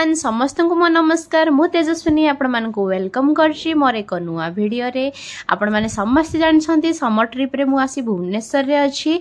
Everyone समस्त को मो नमस्कार मु तेजस्विनी आपण मान को वेलकम करछि मोर एक नुआ वीडियो रे। आपण माने समस्त जानछंती समर ट्रिप रे मु आसी भुवनेश्वर रे अछि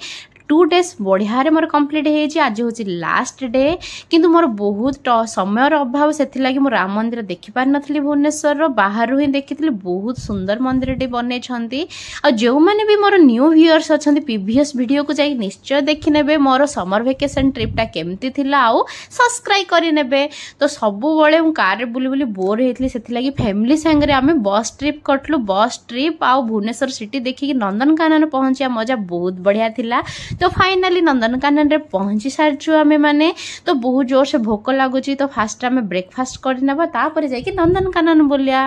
2 डेज बढ़िया रे मोर कंप्लीट हेछि। आज होछि लास्ट डे किंतु मोर बहुत समय अभाव सेथि लागि मो राम मंदिर देखि पार नथली। भुवनेश्वर रो बाहर ही देखिथली बहुत सुंदर मंदिर टे बनै छंती। आ जो माने भी मोर न्यू व्यूअर्स अछंती प्रीवियस वीडियो को जाई निश्चय देखि नेबे मोर समर वेकेशन ट्रिप टा केमती थिला आ सब्सक्राइब करि नेबे। तो सबु बळे मु कार रे बुली बुली बोर हेतली सेथि लागि फैमिली संग रे आमे बस ट्रिप कटलु। बस ट्रिप आ भुवनेश्वर सिटी देखि नंदनकानन पहुंचिया मजा बहुत बढ़िया थिला। तो फाइनली नंदनकानन रे पहुंची सारछु आमे माने। तो बहुत जोर से भोक लागुची तो फास्ट आमे ब्रेकफास्ट करना बा तापर जाई कि नंदनकानन बोलिया।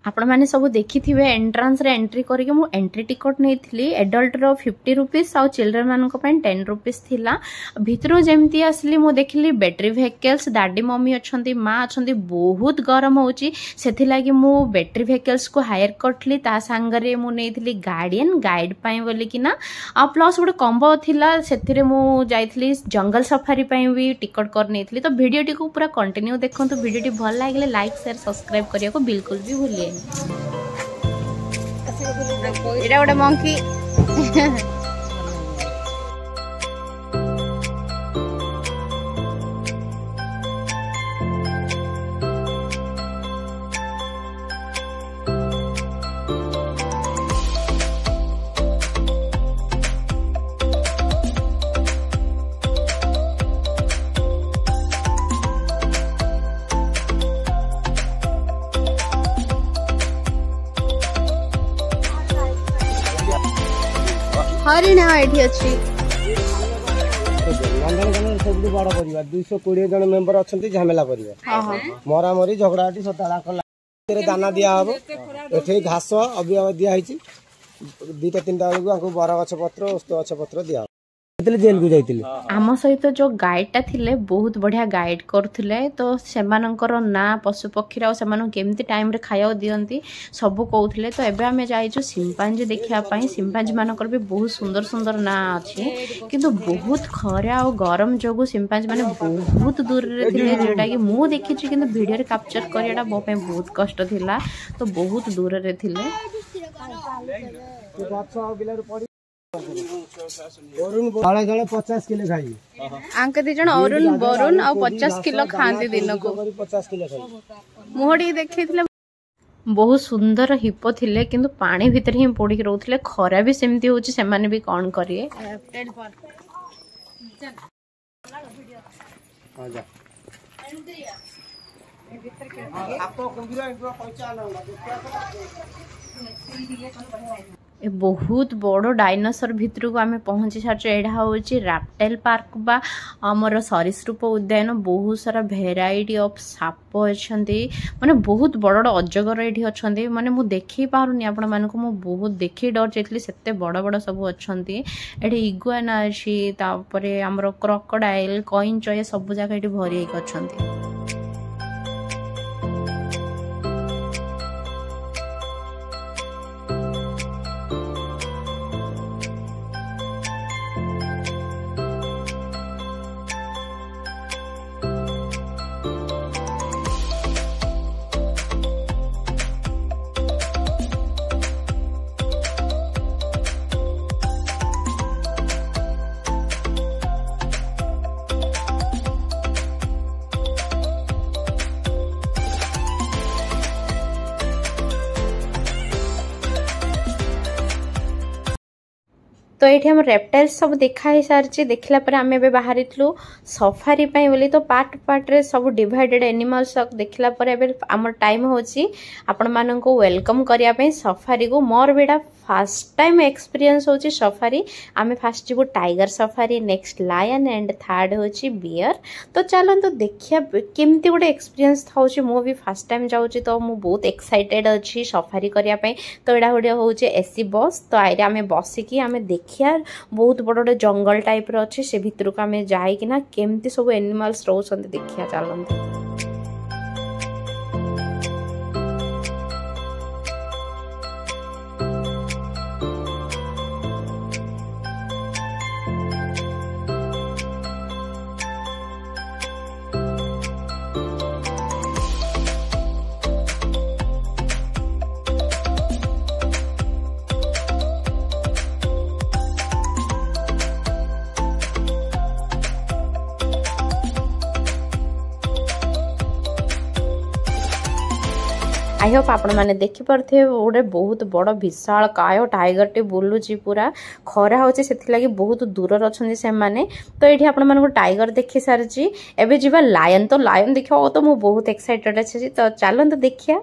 आपण माने सब देखिथिबे एंट्रेंस रे एंट्री करके मु एंट्री टिकट नेथली। एडल्ट रो 50 रुपीस आ चिल्ड्रन मान को पय 10 रुपीस थिला। भितरो जेमती आसली मु देखली बैटरी व्हीकल्स दादी मम्मी अछंती मां अछंती बहुत गरम होची सेथि लागि मु बैटरी व्हीकल्स को हायर करथली। ता संगरे मु नेथली गार्डियन गाइड पय बोली कि ना आ प्लस गोटे कॉम्बो थिला सेथि रे मु जाइथली जंगल सफारी पय भी टिकट कर नेथली। तो वीडियो टी को पूरा कंटिन्यू देखंतु। वीडियो टी भल लागले लाइक शेयर सब्सक्राइब करिया को बिल्कुल भी भूलिए। एटा गोटे मंकी हरिण एठी अछि। नंदनकानन सबु बड़ परिवार 220 जन मेंबर अछंती झमेला परिवार मरा मरी झगड़ाटी सताला कला दाना दिया हबो। एठे घास अबिया दिया हिची 2-3 बेलू आंको बर गछ पत्र ओस्त गछ पत्र दिया जेल को जाइतिले। आम सहित जो गाइड टा थिले बहुत बढ़िया गाइड करथिले। तो सेमानकर ना पशु पक्षी रा सेमान केमती टाइम रे खाया दियंती सब कहउथिले। तो एबे हमें जाइछु सिम्पांजी देखिया पई। सिम्पांजी मानकर भी बहुत सुंदर सुंदर ना अछि किंतु बहुत खरा और गरम जोगु सिम्पांजी माने बहुत दूर रे थिले जेटा कि मु देखिछि किंतु वीडियो रे कैप्चर करियाडा मो पे बहुत कष्ट थिला। तो बहुत दूर रे थिले। अरुण बाळे जळे 50 किलो खाई आंक दी जण अरुण वरुण आ 50 किलो खांती दिन को 50 किलो खाई मोहडी देखिथिले। बहुत सुंदर हिप्पो थिले किंतु पानी भीतर ही पड़ी के रहउथिले। खरा भी सेमती होची से माने भी कोन करिए। हां जा आपको कुंभीरा इंटो पहुंचा ए बहुत बड़ो डायनासोर भितर को आमे पहुंची सारछ। एडा होची रैप्टाइल पार्क बा हमर सरीसृप उद्यान। बहुत सारा भेराइटी ऑफ साप अछंती माने बहुत बड़ अजगर एठी अछंती माने मु देखि पारुनी आपण मान को मु बहुत देखि डर जेतली सेते बड़ बड़ सब अछंती। एठी इगुआना अछि तापरे हमर क्रोकोडाइल कॉइन चय सब जगह एठी भरी एक अछंती। तो ये आम रेप्टाइल्स सब देखा सारी देखला आम ए बाहरी सफारी बोली तो पार्ट पार्ट सब डिवाइडेड एनिमल्स देखला आम टाइम होची आपण माननको वेलकम करने सफारी को मोर बेटा फर्स्ट टाइम एक्सपीरियंस होची सफारी आम फास्ट जीवु tiger safari next lion and third होची बियर तो चलते देखिया केमती गोटे एक्सपीरियंस थाउची मु भी फर्स्ट टाइम जाऊँगी तो मु बहुत एक्साइटेड अच्छी सफारी करने तो यहाँ गोटे हूँ एसी बस तो आइरे आम बसिकी आम देखिया बहुत बड़ गोटे जंगल टाइप अच्छे से भितर को आम जाइकिना केमती सब एनिमल्स रोचंती देखिया चलते आई होप आपण मैंने देखिपे गोटे बहुत बड़ विशाल काय टाइगर टे बुलूची पूरा खरा होची से बहुत दूर अच्छा से माने तो ये आपण मानक टाइगर देखी सारी एवं जीवा लायन तो लायन देखा तो मुझे बहुत एक्साइटेड अच्छी तो चलते देखिया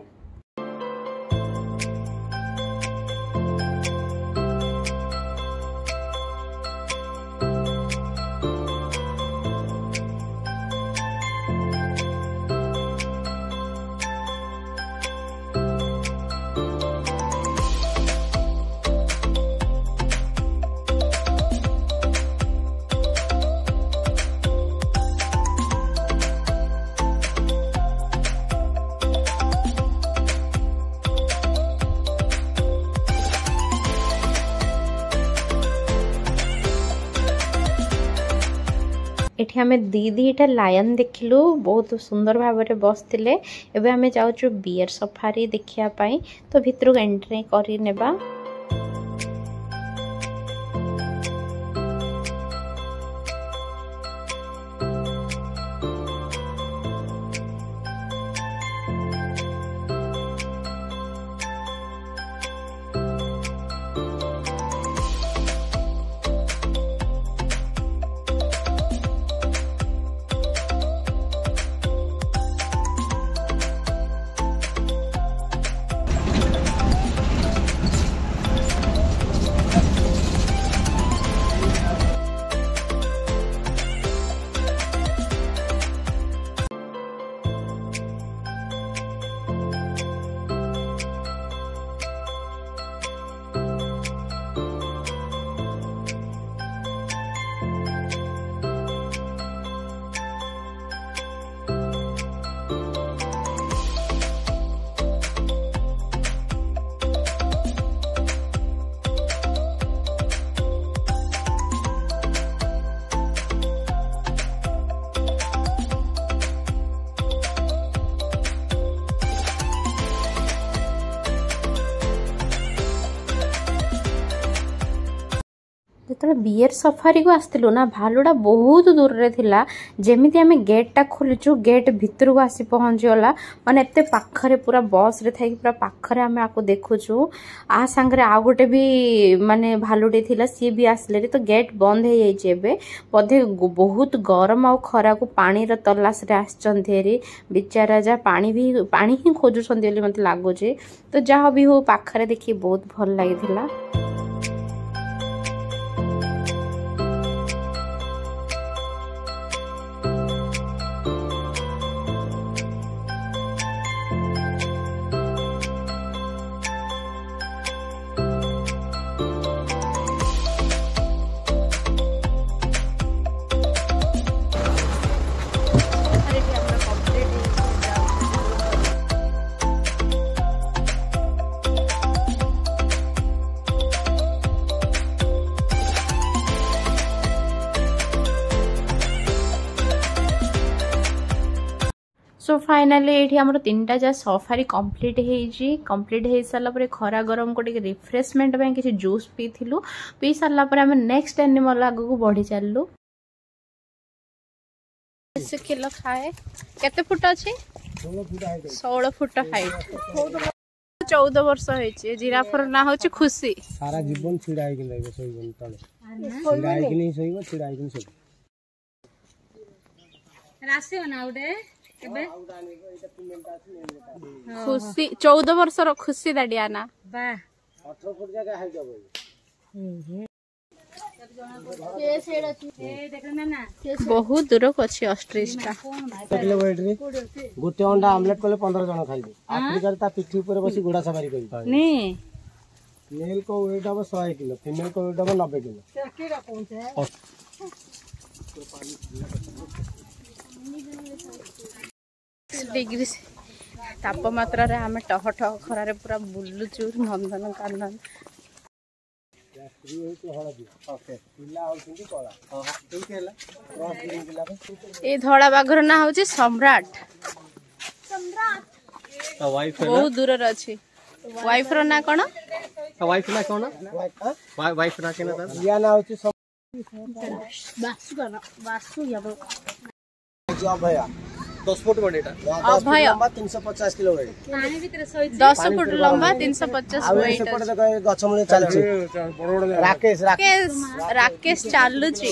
एठी आमे दीटा लायन देखिलु बहुत सुंदर भाव में बसते एवं आमे जाउछु बियर सफारी देखिया पाई तो भितर एंट्री करी नेबा जो बियर सफारी को आसलु ना भालुटा बहुत दूर रे थिला जेमिति आमे गेटटा खोलुचु गेट भितर को आसी पहुंचीगला माने एते पाखरे पूरा बस रे थाई पूरा पाखरे आमे आको देखुचु आ संगरे आ गोटे भी माने भालुटे थिला सी भी आसले तो गेट बंद हे जाई जेबे बधे बहुत गरम आ खरा को पानी र तलाश रे आछंथेरी बिचारा जा पानी ही खोजुछंती बोली मते लागुचे तो जहा भी हो पाखरे देखि बहुत भल लागिथिला। सो फाइनाली ये आम तीनटा जा सफारी कंप्लीट हो सारा खरा गरम को रिफ्रेशमेंट किसी जूस पीलु पी सारा आम नेक्स्ट एनिमल आग को बढ़ी चलु। किलो खाए केते फुट अच्छी 16 फुट हाइट 14 वर्ष होइछे जिराफर ना होछि खुशी सारा जीवन छिड़ा छिड़ा है कि नहीं सोइबो छिड़ा है कि नहीं सोइबो रासे बना उडे केबे खुशी 14 वर्ष रो खुशी दाडियाना बा 18 फुट जगह है जब बहुत दूर को अच्छी ऑस्ट्रिच टा किलो वेट रे गोटे अंडा आमलेट कले 15 जन खाइबे आफ्रिका ता पिठी ऊपर बसी गुडा सवारी करी नी मेल को वेट अब 100 किलो फीमेल को वेट अब 90 किलो डिग्री तापमात्रा रे हमें टह टह खरा रे पूरा बुलुचु नंदन कानन ए धड़ा बाघर ना होची सम्राट बहुत दूर रे अछि वाइफ रो ना कोन वाइफ ना कोन वाइफ ना केना या ना होची बासु याबो भैया 10 फुट बड़ेटा अभय 350 किलो वेट पानी भीतर सोई 10 फुट लंबा 350 वेट सेपटे देखो गछ मूले चलछि राकेश राकेश चालुची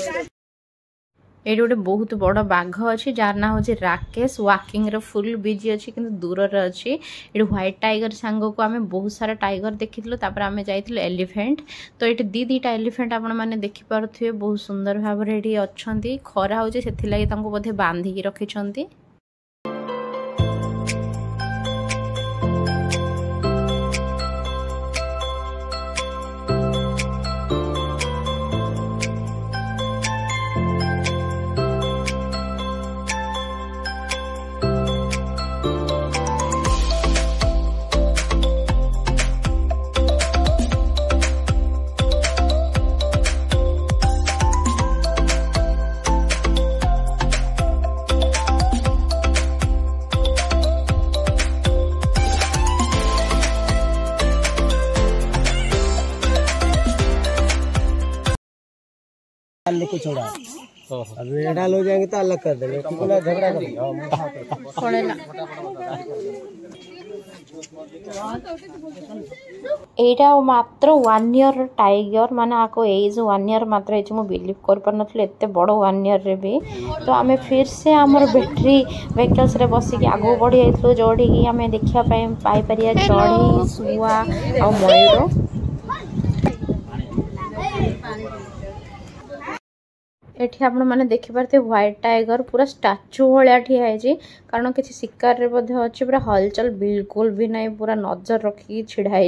एडी गोटे बहुत बड़ बाघ अच्छी जार ना हूँ राकेश वाकिंग रे फुल बिजी अच्छी कि दूर अच्छी ये व्हाइट टाइगर सांग को आम बहुत सारा टाइगर देखी आम जाइल एलिफेंट तो ये दीटा एलिफेंट आपण मैंने देखिपे बहुत सुंदर भाव ये अच्छा खरा हो बोधे बांधिकी रखिंट को छोड़ा अब एडा लो जाएंगे तो अलग कर देंगे कितना झगड़ा करेंगे एटा मात्र 1 ईयर टाइगर माने आको एज 1 ईयर मात्र एज मु बिलीव कर पर नथले एते बड़ 1 ईयर रे भी तो आमे फिर से हमर बैटरी व्हीकल्स रे बसी के आगो बढ़ी आइतलो जोड़ी की आमे देखिया पाई परिया चढ़ी सुआ आ मयूर एठी आपण माने देखि परते व्हाइट टाइगर पूरा स्टैचू भलिया ठिया है कारण किसी शिकार रे बधे अछि पूरा हलचल बिल्कुल भी नहीं पूरा नजर रखी छिड़ा है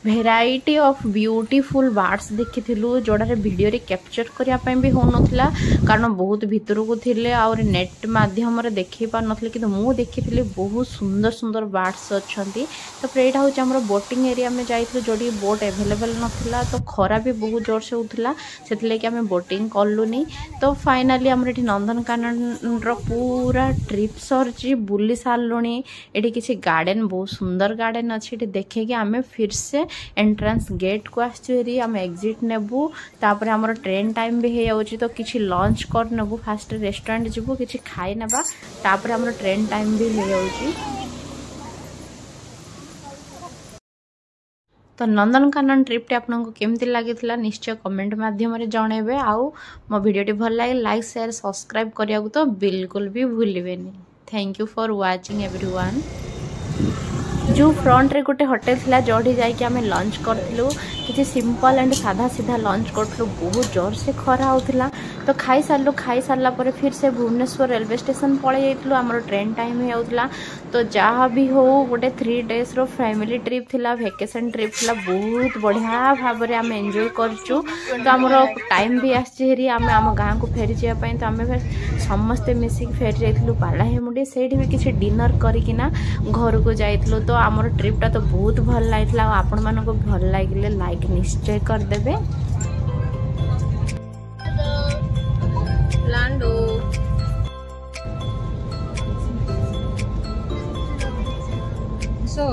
भेराइटी ऑफ ब्यूटीफुल बर्ड्स देखी जोड़े वीडियो रे कैप्चर करने भी हो नाला कारण बहुत भितर को थे और नेट माध्यम देखी पार ना कि मुझे देखी बहुत सुंदर सुंदर बर्ड्स अच्छा। तो यहाँ हूँ आम बोटिंग एरिया में जाइए जो बोट एवेलेबल नाला तो खरा भी बहुत जोर से होता से आम बोटिंग कलुनी। तो फाइनाली आम नंदनकानन पूरा ट्रिप सरची बुली सारूँ ये किसी गार्डन बहुत सुंदर गार्डन अच्छी देखे कि आम फिर से एंट्रांस गेट को आम एग्जिट नेबू तापर आमर ट्रेन टाइम भी हो जाऊँ तो किसी लंच कर नेबू फास्ट रेस्टोरेंट जीवु किसी खाई नेबा तापर आमर ट्रेन टाइम भी हो जाऊँ। तो नंदनकानन ट्रिप आपको केमती लगी निश्चय कमेंट माध्यम जनइबे। आउ मो वीडियो भल लगे लाइक शेयर सब्सक्राइब करिया तो बिल्कुल भी भूलिबेनी। Thank you for watching everyone. जो फ्रंट रे गोटे होटेल थिला जोड़ी जाइए आम लंच करूँ किसी सिंपल एंड साधा सीधा लंच करूँ बहुत जोर से खरा होता। तो खाई सारा पर फिर से भुवनेश्वर रेलवे स्टेशन पड़े जाइलु आमर ट्रेन टाइम होता। तो जहाँ भी हो गोटे 3 days रो फैमिली ट्रिप थिला वेकेशन ट्रिप थिला बहुत बढ़िया भाव में आम एंजॉय करचु। तो आमर टाइम भी आसी आम आम गाँव को फेरी जावाई तो आम समस्ते मिसिक फेरी जाइलु पालाहेमुंडी से भी किसी डिनर करकिना घर को जाइलु। तो आमर ट्रिपटा तो बहुत भल लगा आपण मानक भल लगे लाइक निश्चय करदेवे। So,